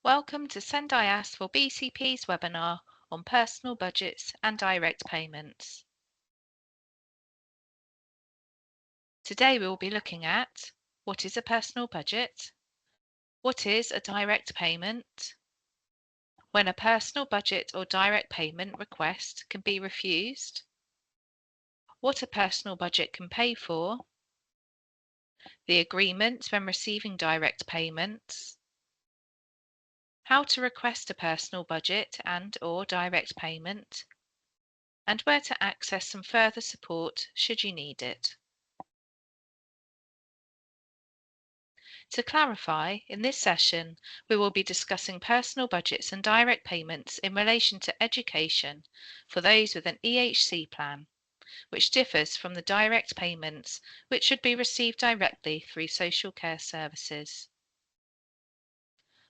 Welcome to SENDiass4BCP's webinar on personal budgets and direct payments. Today we will be looking at what is a personal budget, what is a direct payment, when a personal budget or direct payment request can be refused, what a personal budget can pay for, the agreement when receiving direct payments, how to request a personal budget and/or direct payment, and where to access some further support should you need it. To clarify, in this session, we will be discussing personal budgets and direct payments in relation to education for those with an EHC plan, which differs from the direct payments which should be received directly through social care services.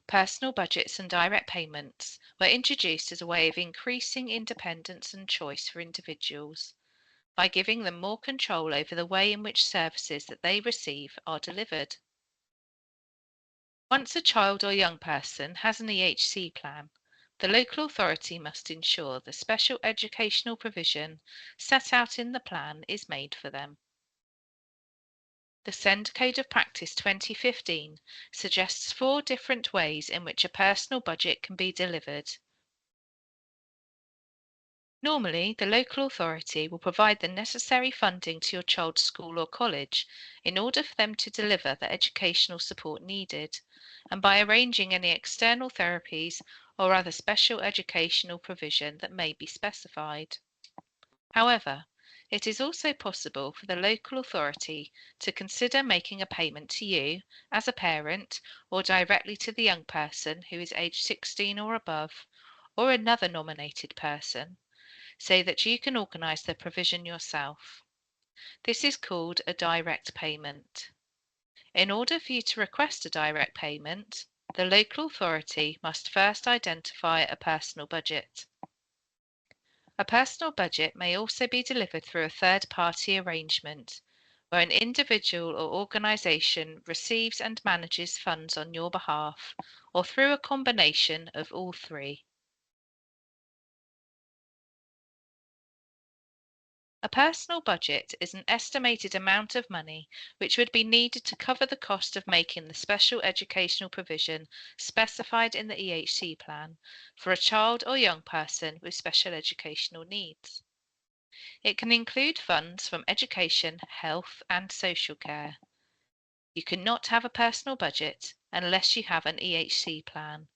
Personal budgets and direct payments were introduced as a way of increasing independence and choice for individuals by giving them more control over the way in which services that they receive are delivered. Once a child or young person has an EHC plan, the local authority must ensure the special educational provision set out in the plan is made for them. The SEND Code of Practice 2015 suggests 4 different ways in which a personal budget can be delivered. Normally, the local authority will provide the necessary funding to your child's school or college in order for them to deliver the educational support needed, and by arranging any external therapies or other special educational provision that may be specified. However, it is also possible for the local authority to consider making a payment to you as a parent or directly to the young person who is aged 16 or above, or another nominated person, so that you can organise the provision yourself. This is called a direct payment. In order for you to request a direct payment, the local authority must first identify a personal budget. A personal budget may also be delivered through a third-party arrangement, where an individual or organisation receives and manages funds on your behalf, or through a combination of all 3. A personal budget is an estimated amount of money which would be needed to cover the cost of making the special educational provision specified in the EHC plan for a child or young person with special educational needs. It can include funds from education, health, and social care. You cannot have a personal budget unless you have an EHC plan,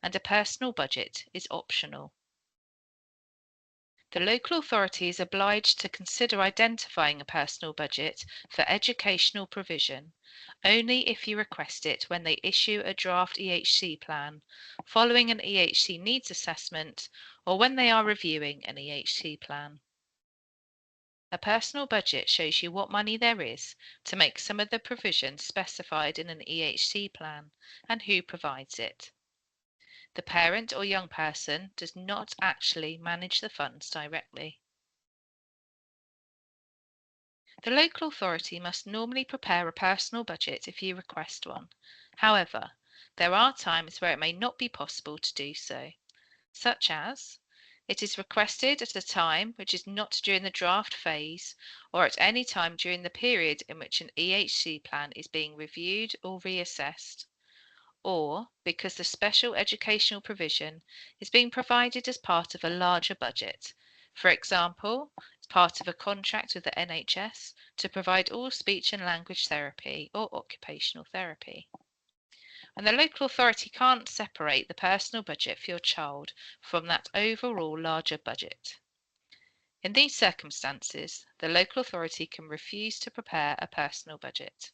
and a personal budget is optional. The local authority is obliged to consider identifying a personal budget for educational provision only if you request it when they issue a draft EHC plan, following an EHC needs assessment, or when they are reviewing an EHC plan. A personal budget shows you what money there is to make some of the provisions specified in an EHC plan and who provides it. The parent or young person does not actually manage the funds directly. The local authority must normally prepare a personal budget if you request one. However, there are times where it may not be possible to do so, such as it is requested at a time which is not during the draft phase or at any time during the period in which an EHC plan is being reviewed or reassessed, or because the special educational provision is being provided as part of a larger budget, for example, as part of a contract with the NHS to provide all speech and language therapy or occupational therapy. And the local authority can't separate the personal budget for your child from that overall larger budget. In these circumstances, the local authority can refuse to prepare a personal budget.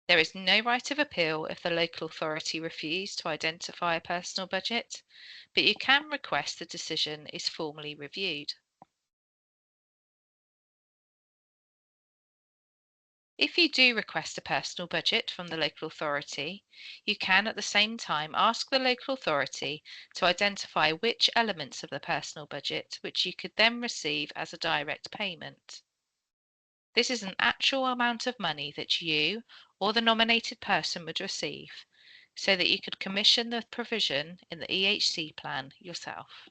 There is no right of appeal if the local authority refused to identify a personal budget, but you can request the decision is formally reviewed. If you do request a personal budget from the local authority, you can at the same time ask the local authority to identify which elements of the personal budget which you could then receive as a direct payment. This is an actual amount of money that you or the nominated person would receive, so that you could commission the provision in the EHC plan yourself.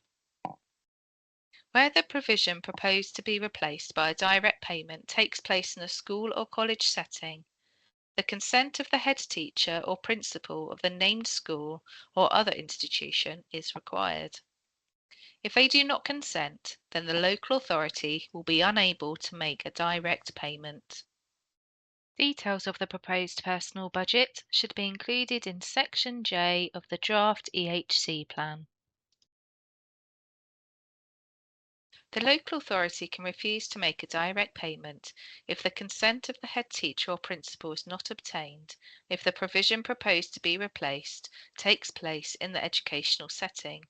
Where the provision proposed to be replaced by a direct payment takes place in a school or college setting, the consent of the head teacher or principal of the named school or other institution is required. If they do not consent, then the local authority will be unable to make a direct payment. Details of the proposed personal budget should be included in Section J of the draft EHC plan. The local authority can refuse to make a direct payment if the consent of the head teacher or principal is not obtained, if the provision proposed to be replaced takes place in the educational setting.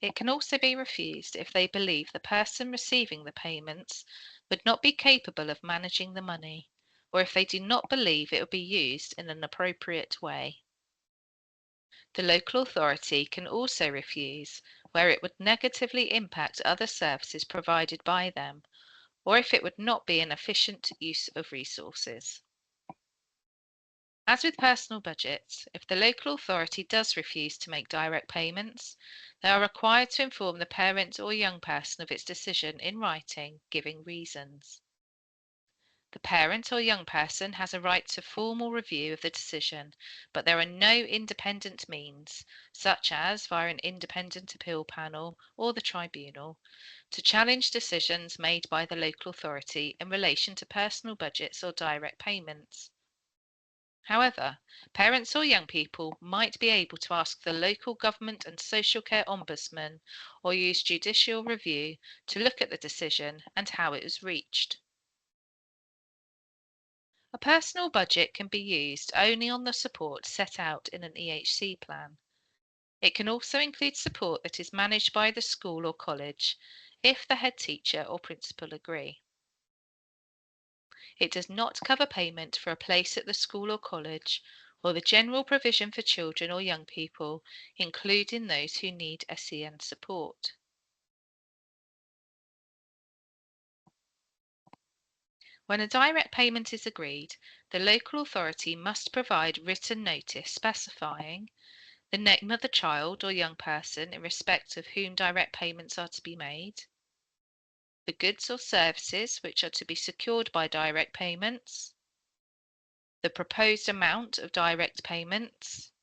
It can also be refused if they believe the person receiving the payments would not be capable of managing the money, or if they do not believe it will be used in an appropriate way. The local authority can also refuse where it would negatively impact other services provided by them, or if it would not be an efficient use of resources. As with personal budgets, if the local authority does refuse to make direct payments, they are required to inform the parent or young person of its decision in writing, giving reasons. The parent or young person has a right to formal review of the decision, but there are no independent means, such as via an independent appeal panel or the tribunal, to challenge decisions made by the local authority in relation to personal budgets or direct payments. However, parents or young people might be able to ask the local government and social care ombudsman or use judicial review to look at the decision and how it was reached. A personal budget can be used only on the support set out in an EHC plan. It can also include support that is managed by the school or college, if the head teacher or principal agree. It does not cover payment for a place at the school or college, or the general provision for children or young people, including those who need SEN support. When a direct payment is agreed, the local authority must provide written notice specifying the name of the child or young person in respect of whom direct payments are to be made, the goods or services which are to be secured by direct payments, the proposed amount of direct payments,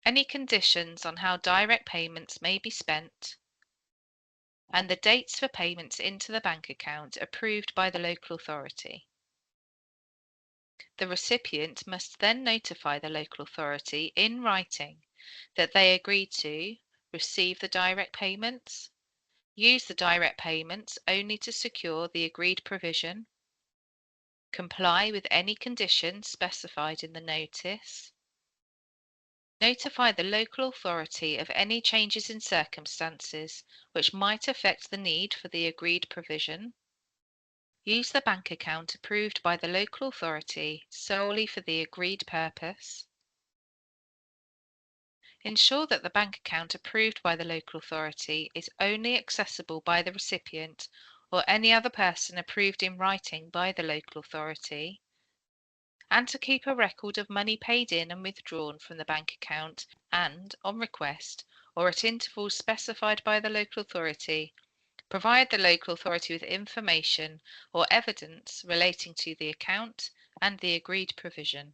any conditions on how direct payments may be spent, and the dates for payments into the bank account approved by the local authority. The recipient must then notify the local authority in writing that they agree to receive the direct payments, use the direct payments only to secure the agreed provision, comply with any conditions specified in the notice, notify the local authority of any changes in circumstances which might affect the need for the agreed provision, use the bank account approved by the local authority solely for the agreed purpose, ensure that the bank account approved by the local authority is only accessible by the recipient or any other person approved in writing by the local authority, and to keep a record of money paid in and withdrawn from the bank account and, on request, or at intervals specified by the local authority, provide the local authority with information or evidence relating to the account and the agreed provision.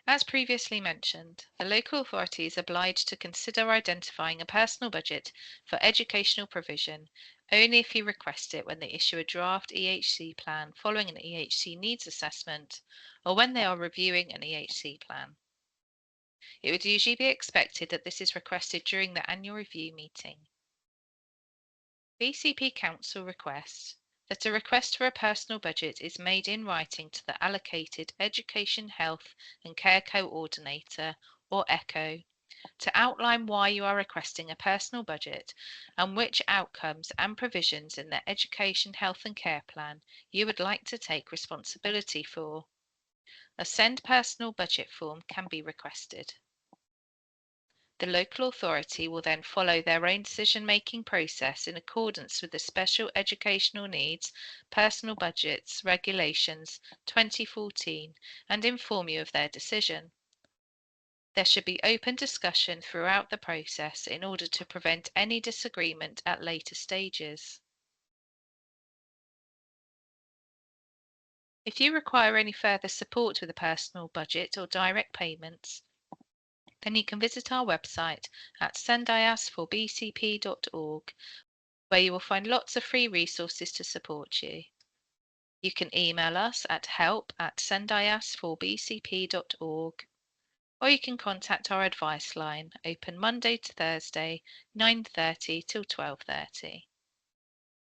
As previously mentioned, the local authority is obliged to consider identifying a personal budget for educational provision only if you request it when they issue a draft EHC plan following an EHC needs assessment or when they are reviewing an EHC plan. It would usually be expected that this is requested during the annual review meeting. BCP Council requests that a request for a personal budget is made in writing to the allocated Education, Health and Care Coordinator, or ECHO, to outline why you are requesting a personal budget and which outcomes and provisions in the Education, Health and Care Plan you would like to take responsibility for. A Send Personal Budget form can be requested. The local authority will then follow their own decision-making process in accordance with the Special Educational Needs Personal Budgets Regulations 2014 and inform you of their decision. There should be open discussion throughout the process in order to prevent any disagreement at later stages. If you require any further support with a personal budget or direct payments, then you can visit our website at SENDiass4BCP.org, where you will find lots of free resources to support you. You can email us at help@sendiass4bcp.org, or you can contact our advice line, open Monday to Thursday, 9:30 till 12:30.